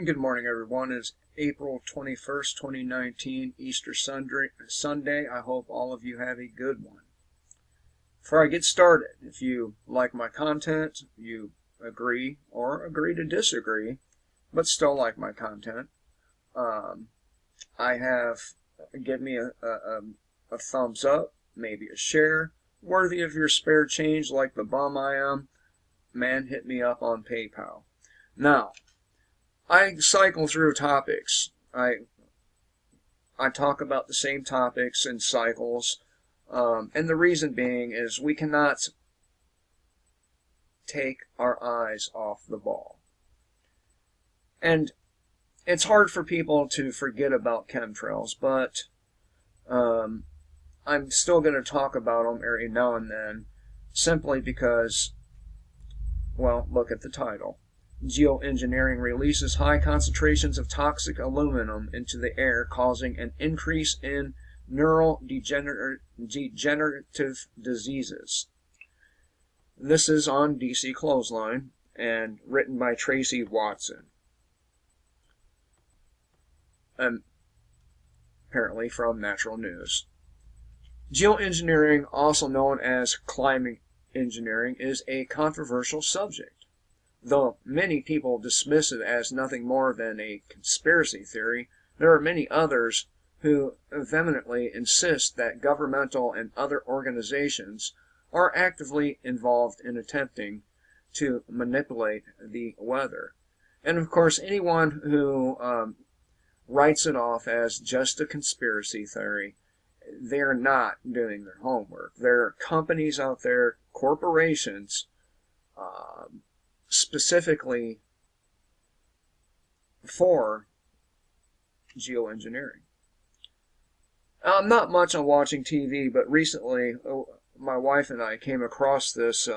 Good morning, everyone. It's April 21st, 2019, Easter Sunday. I hope all of you have a good one. Before I get started, if you like my content, you agree or agree to disagree, but still like my content, I have, give me a thumbs up, maybe a share, worthy of your spare change like the bum I am. Man, hit me up on PayPal. Now, I cycle through topics. I talk about the same topics in cycles, and the reason being is we cannot take our eyes off the ball. And it's hard for people to forget about chemtrails, but I'm still going to talk about them every now and then, simply because, well, look at the title. Geoengineering releases high concentrations of toxic aluminum into the air, causing an increase in neurodegenerative diseases. This is on DC Clothesline and written by Tracy Watson. Apparently from Natural News. Geoengineering, also known as climate engineering, is a controversial subject. Though many people dismiss it as nothing more than a conspiracy theory, there are many others who vehemently insist that governmental and other organizations are actively involved in attempting to manipulate the weather. And of course, anyone who writes it off as just a conspiracy theory, they're not doing their homework. There are companies out there, corporations, specifically for geoengineering. I'm not much on watching TV, but recently my wife and I came across this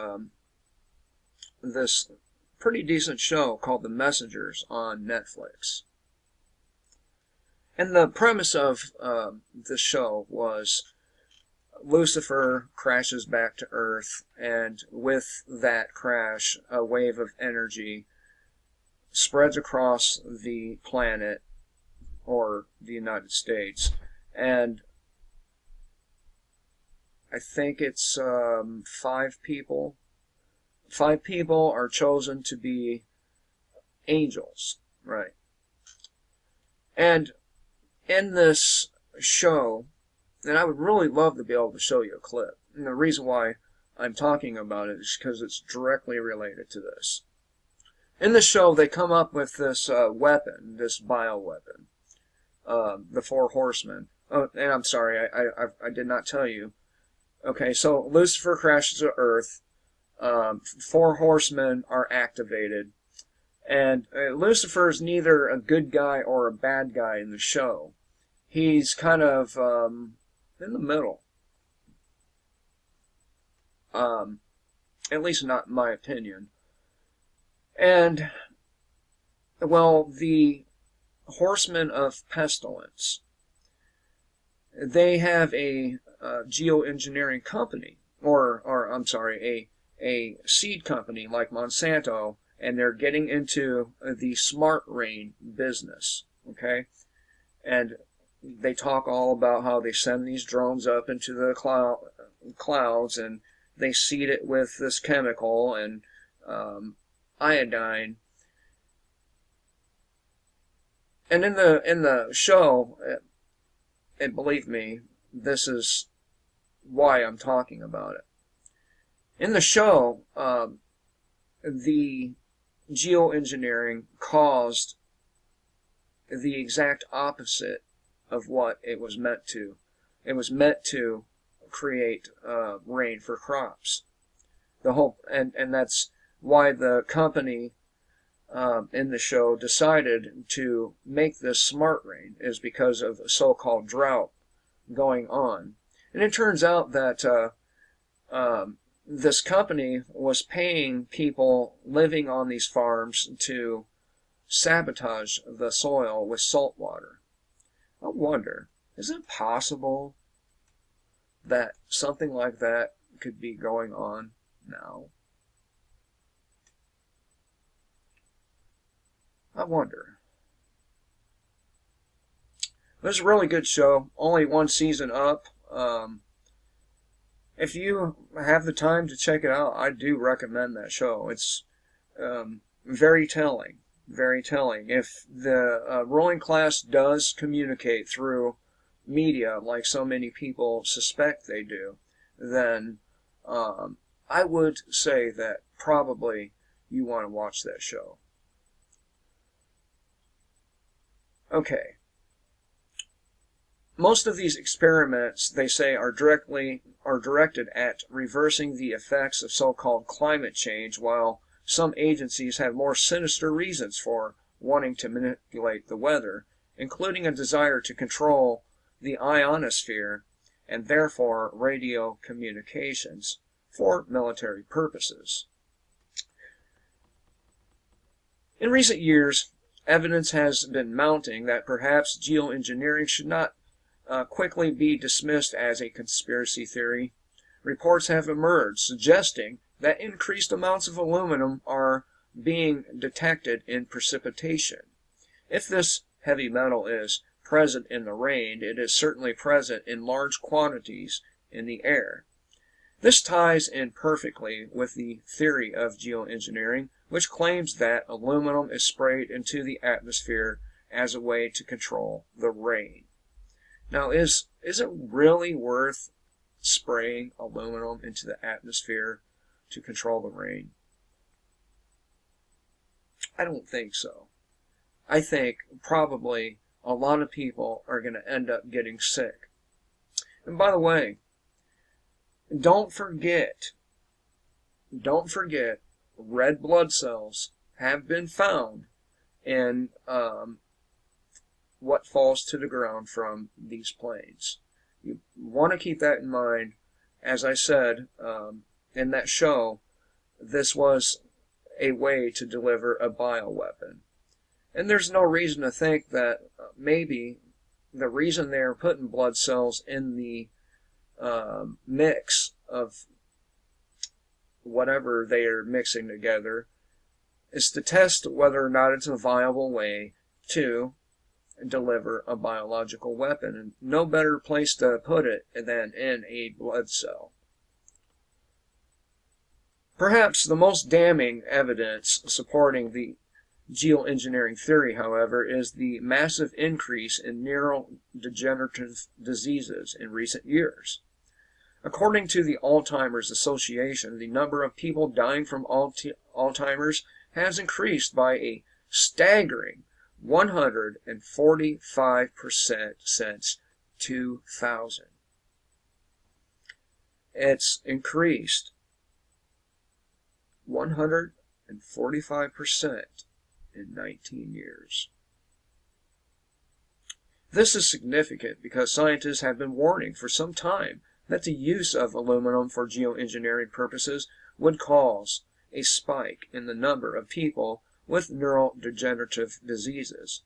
this pretty decent show called The Messengers on Netflix. And the premise of the show was Lucifer crashes back to Earth, and with that crash, a wave of energy spreads across the planet, or the United States, and I think it's 5 people. 5 people are chosen to be angels, right? And in this show, and I would really love to be able to show you a clip. And the reason why I'm talking about it is because it's directly related to this. In the show, they come up with this weapon, this bioweapon, the 4 horsemen. Oh, and I'm sorry, I did not tell you. Okay, so Lucifer crashes to Earth. 4 horsemen are activated. And Lucifer is neither a good guy or a bad guy in the show. He's kind of in the middle. At least not in my opinion. And, well, the Horsemen of Pestilence, they have a geoengineering company, or I'm sorry, a seed company like Monsanto, and they're getting into the smart rain business, okay? And they talk all about how they send these drones up into the clouds, and they seed it with this chemical and iodine. And in the show, and believe me, this is why I'm talking about it. In the show, the geoengineering caused the exact opposite of what it was meant to. It was meant to create rain for crops. The whole and that's why the company in the show decided to make this smart rain, is because of a so-called drought going on. And it turns out that this company was paying people living on these farms to sabotage the soil with salt water. I wonder, is it possible that something like that could be going on now? I wonder. It was a really good show. Only one season up. If you have the time to check it out, I do recommend that show. It's very telling. Very telling. If the ruling class does communicate through media like so many people suspect they do, then I would say that probably you want to watch that show. Okay. Most of these experiments, they say, are directed at reversing the effects of so-called climate change, while some agencies have more sinister reasons for wanting to manipulate the weather, including a desire to control the ionosphere and therefore radio communications for military purposes. In recent years, evidence has been mounting that perhaps geoengineering should not quickly be dismissed as a conspiracy theory. Reports have emerged suggesting that increased amounts of aluminum are being detected in precipitation. If this heavy metal is present in the rain, it is certainly present in large quantities in the air. This ties in perfectly with the theory of geoengineering, which claims that aluminum is sprayed into the atmosphere as a way to control the rain. Now, is it really worth spraying aluminum into the atmosphere to control the rain? I don't think so. I think probably a lot of people are going to end up getting sick. And by the way, don't forget, red blood cells have been found in what falls to the ground from these planes. You want to keep that in mind. As I said in that show, this was a way to deliver a bioweapon. And there's no reason to think that maybe the reason they're putting blood cells in the mix of whatever they are mixing together is to test whether or not it's a viable way to deliver a biological weapon. And no better place to put it than in a blood cell. Perhaps the most damning evidence supporting the geoengineering theory, however, is the massive increase in neurodegenerative diseases in recent years. According to the Alzheimer's Association, the number of people dying from Alzheimer's has increased by a staggering 145% since 2000. It's increased 145% in 19 years. This is significant because scientists have been warning for some time that the use of aluminum for geoengineering purposes would cause a spike in the number of people with neurodegenerative diseases.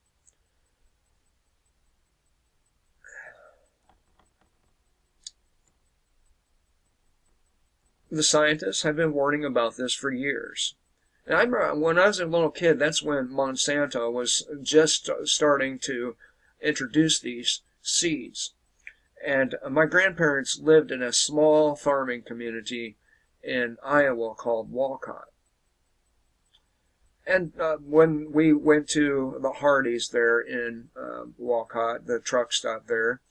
The scientists have been warning about this for years. And I remember when I was a little kid, that's when Monsanto was just starting to introduce these seeds. And my grandparents lived in a small farming community in Iowa called Walcott. And when we went to the Hardee's there in Walcott, the truck stop there,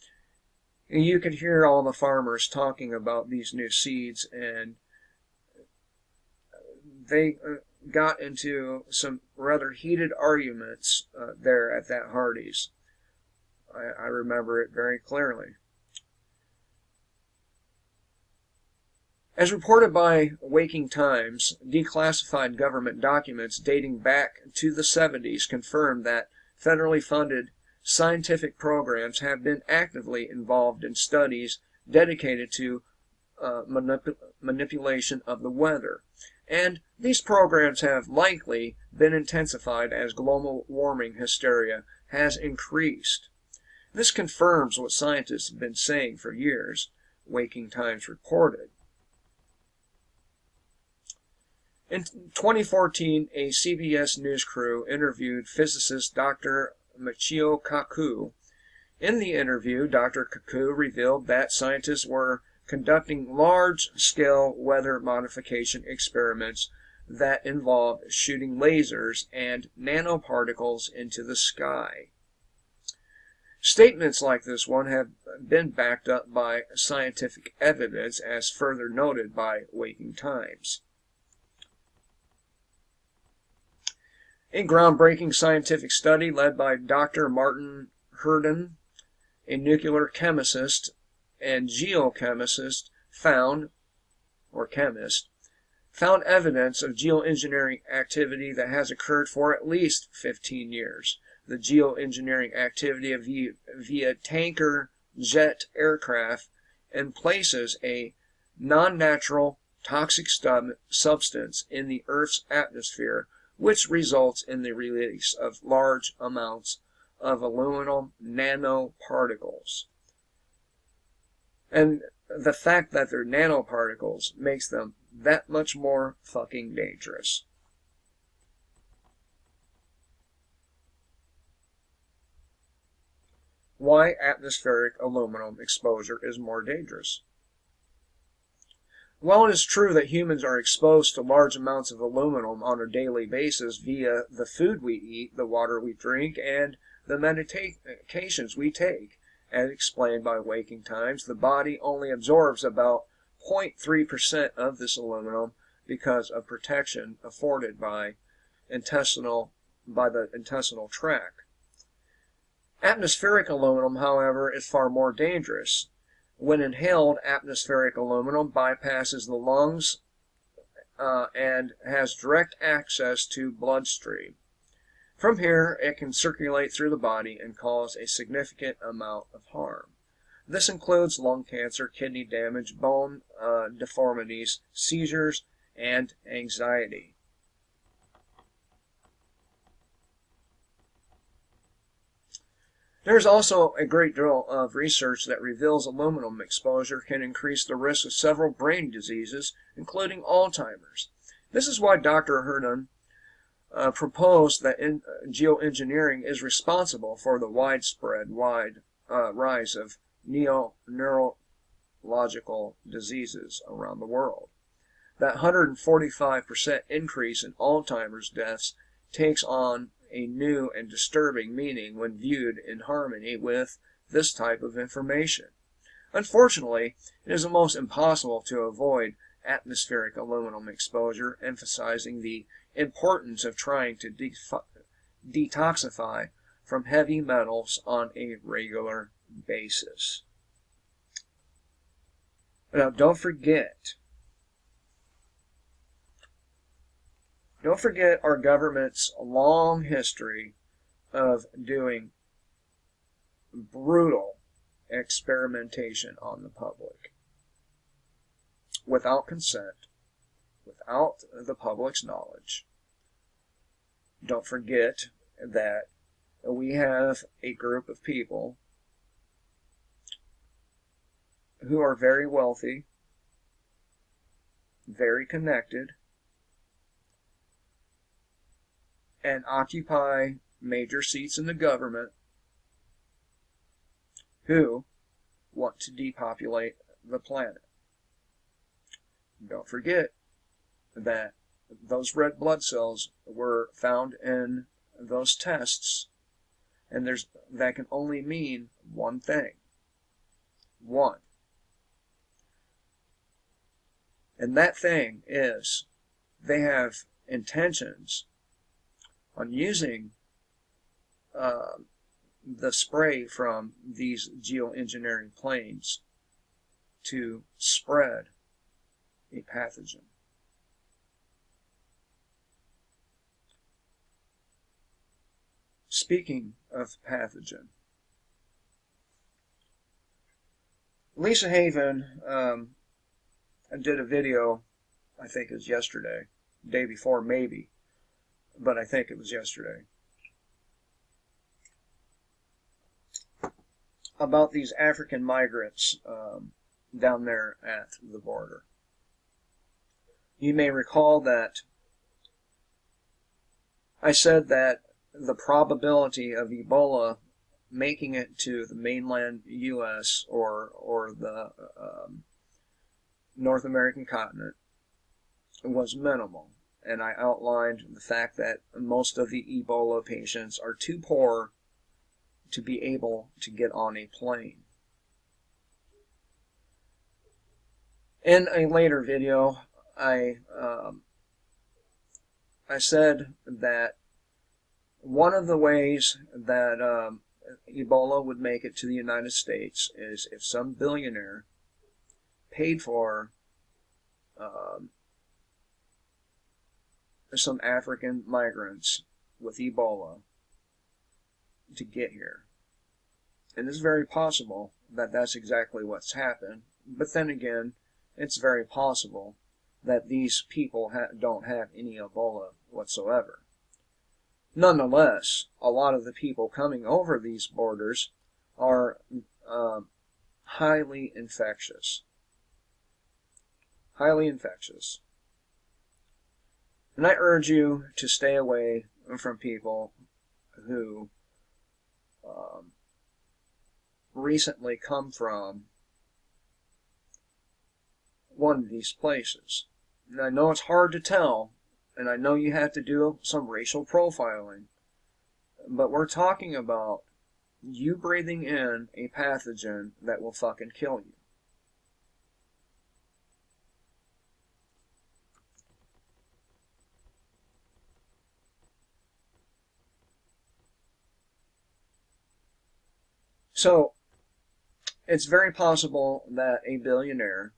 you could hear all the farmers talking about these new seeds, and they got into some rather heated arguments there at that Hardee's. I remember it very clearly. As reported by Waking Times, declassified government documents dating back to the 70s confirm that federally funded scientific programs have been actively involved in studies dedicated to manipulation of the weather. And these programs have likely been intensified as global warming hysteria has increased. This confirms what scientists have been saying for years, Waking Times reported. In 2014, a CBS News crew interviewed physicist Dr. Michio Kaku. In the interview, Dr. Kaku revealed that scientists were conducting large-scale weather modification experiments that involved shooting lasers and nanoparticles into the sky. Statements like this one have been backed up by scientific evidence, as further noted by Waking Times. A groundbreaking scientific study led by Dr. Martin Herndon, a nuclear chemist and geochemist, found evidence of geoengineering activity that has occurred for at least 15 years. The geoengineering activity via tanker jet aircraft and places a non-natural toxic substance in the Earth's atmosphere, which results in the release of large amounts of aluminum nanoparticles. And the fact that they're nanoparticles makes them that much more fucking dangerous. Why atmospheric aluminum exposure is more dangerous. While it is true that humans are exposed to large amounts of aluminum on a daily basis via the food we eat, the water we drink, and the medications we take, as explained by Waking Times, the body only absorbs about 0.3% of this aluminum because of protection afforded by the intestinal tract. Atmospheric aluminum, however, is far more dangerous. When inhaled, atmospheric aluminum bypasses the lungs and has direct access to bloodstream. From here, it can circulate through the body and cause a significant amount of harm. This includes lung cancer, kidney damage, bone deformities, seizures, and anxiety. There's also a great deal of research that reveals aluminum exposure can increase the risk of several brain diseases, including Alzheimer's. This is why Dr. Herndon proposed that geoengineering is responsible for the widespread rise of neurological diseases around the world. That 145% increase in Alzheimer's deaths takes on a new and disturbing meaning when viewed in harmony with this type of information. Unfortunately, it is almost impossible to avoid atmospheric aluminum exposure, emphasizing the importance of trying to detoxify from heavy metals on a regular basis. Now, don't forget our government's long history of doing brutal experimentation on the public without consent, without the public's knowledge. Don't forget that we have a group of people who are very wealthy, very connected, and occupy major seats in the government, who want to depopulate the planet. Don't forget that those red blood cells were found in those tests, and that can only mean one thing. One. And that thing is they have intentions on using the spray from these geoengineering planes to spread a pathogen. Speaking of pathogen, Lisa Haven did a video, I think it was yesterday, day before maybe, but I think it was yesterday, about these African migrants down there at the border. You may recall that I said that the probability of Ebola making it to the mainland U.S. or the North American continent was minimal. And I outlined the fact that most of the Ebola patients are too poor to be able to get on a plane. In a later video, I said that one of the ways that Ebola would make it to the United States is if some billionaire paid for some African migrants with Ebola to get here. And it's very possible that that's exactly what's happened. But then again, it's very possible that these people don't have any Ebola whatsoever. Nonetheless, a lot of the people coming over these borders are highly infectious. Highly infectious. And I urge you to stay away from people who recently come from one of these places. And I know it's hard to tell, and I know you have to do some racial profiling, but we're talking about you breathing in a pathogen that will fucking kill you. So, it's very possible that a billionaire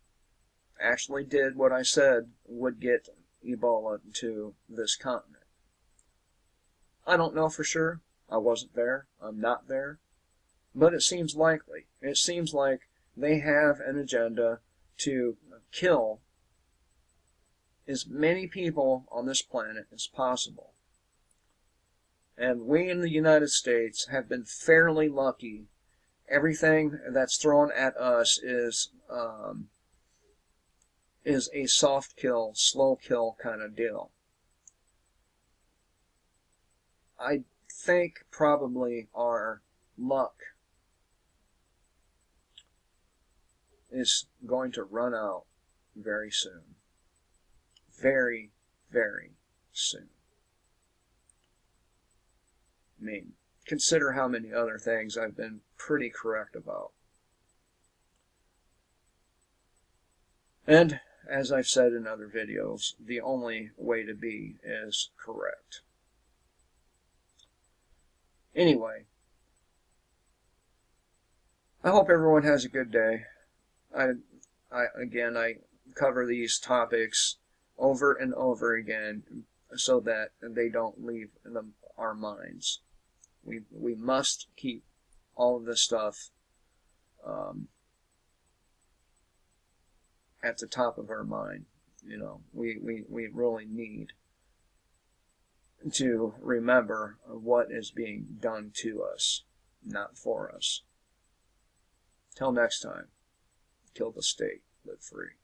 actually did what I said would get Ebola to this continent. I don't know for sure. I wasn't there. I'm not there. But it seems likely. It seems like they have an agenda to kill as many people on this planet as possible. And we in the United States have been fairly lucky. Everything that's thrown at us is a soft kill, slow kill kind of deal. I think probably our luck is going to run out very soon. Very, very soon. I mean, consider how many other things I've been pretty correct about. And, as I've said in other videos, the only way to be is correct. Anyway, I hope everyone has a good day. I cover these topics over and over again so that they don't leave our minds. We must keep all of this stuff at the top of our mind. You know, we really need to remember what is being done to us, not for us. Till next time, kill the state, live free.